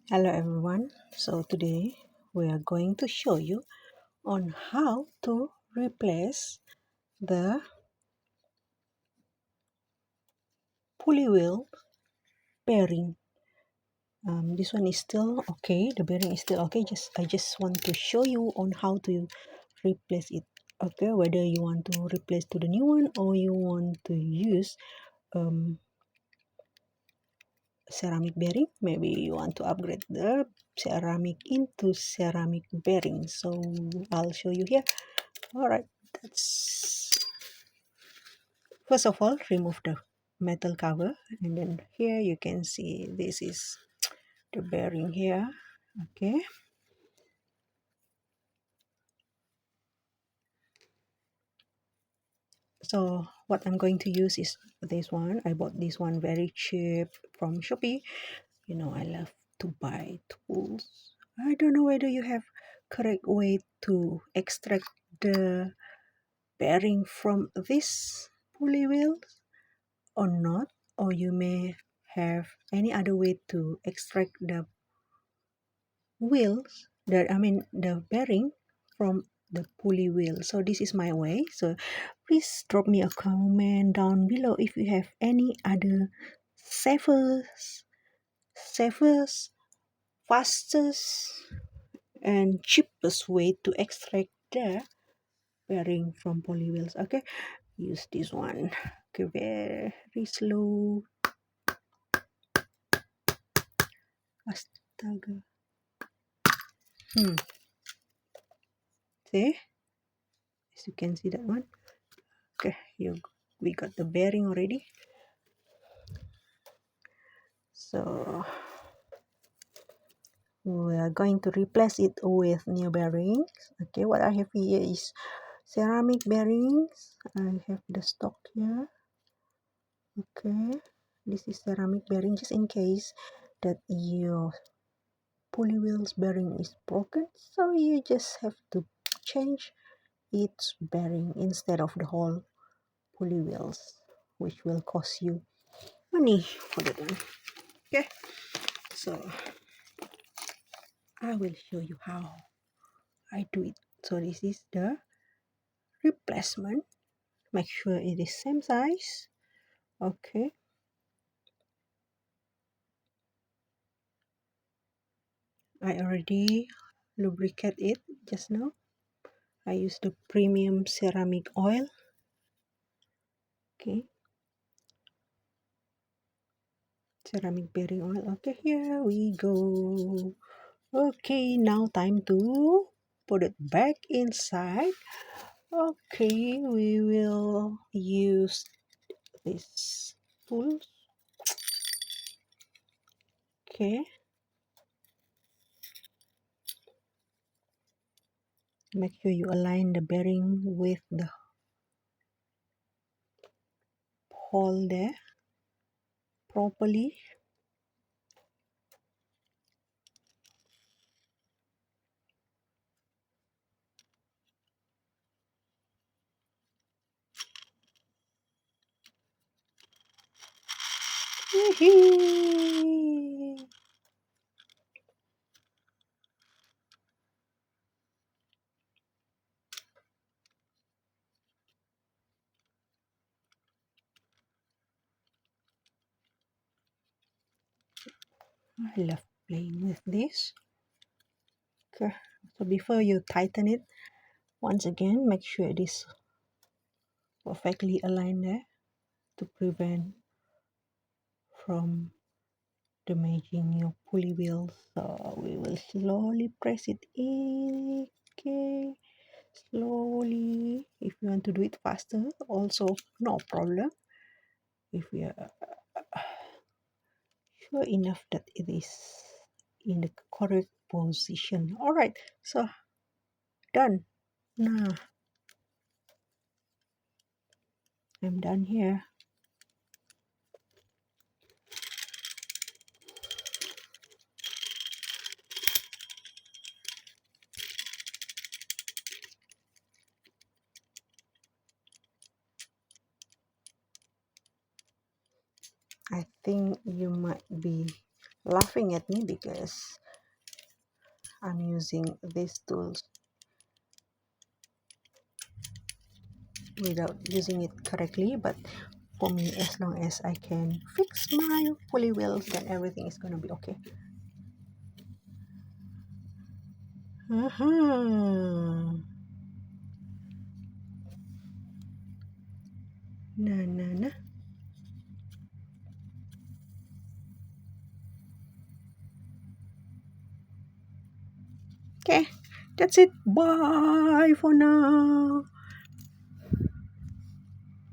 Hello everyone. So today we are going to show you on how to replace the pulley wheel bearing. This one is still okay. The bearing is still okay. I just want to show you on how to replace it. Okay, whether you want to replace to the new one or you want to use ceramic bearing. Maybe you want to upgrade the ceramic into ceramic bearing. So I'll show you here. All right, that's first of all, remove the metal cover, and then here you can see this is the bearing here. Okay, so what I'm going to use is this one. I bought this one very cheap from Shopee. You know, I love to buy tools. I don't know whether you have correct way to extract the bearing from this pulley wheel or not, or you may have any other way to extract the wheels, the bearing from the pulley wheel. So this is my way. So please drop me a comment down below if you have any other safest, fastest and cheapest way to extract the bearing from pulley wheels. Okay, use this one. Okay, very slow. Astaga. See, as you can see that one. Okay, we got the bearing already. So we are going to replace it with new bearings. Okay, what I have here is ceramic bearings. I have the stock here. Okay, this is ceramic bearing just in case that your pulley wheels bearing is broken. So you just have to change its bearing instead of the whole pulley wheels, which will cost you money for that one. Okay, so I will show you how I do it. So this is the replacement. Make sure it is same size. Okay, I already lubricate it just now. I use the premium ceramic oil. Okay, ceramic bearing oil. Okay, here we go. Okay, now time to put it back inside. Okay, we will use this tool. Okay, make sure you align the bearing with the hole there properly. I love playing with this. Okay, so before you tighten it, once again, make sure it is perfectly aligned there to prevent from damaging your pulley wheels. So we will slowly press it in. Okay, slowly. If you want to do it faster, also no problem. If we are sure enough that it is in the correct position. All right, so done. Now I'm done here. I think you might be laughing at me because I'm using these tools without using it correctly. But for me, as long as I can fix my pulley wheels, then everything is gonna be okay. Na. Okay, that's it. Bye for now.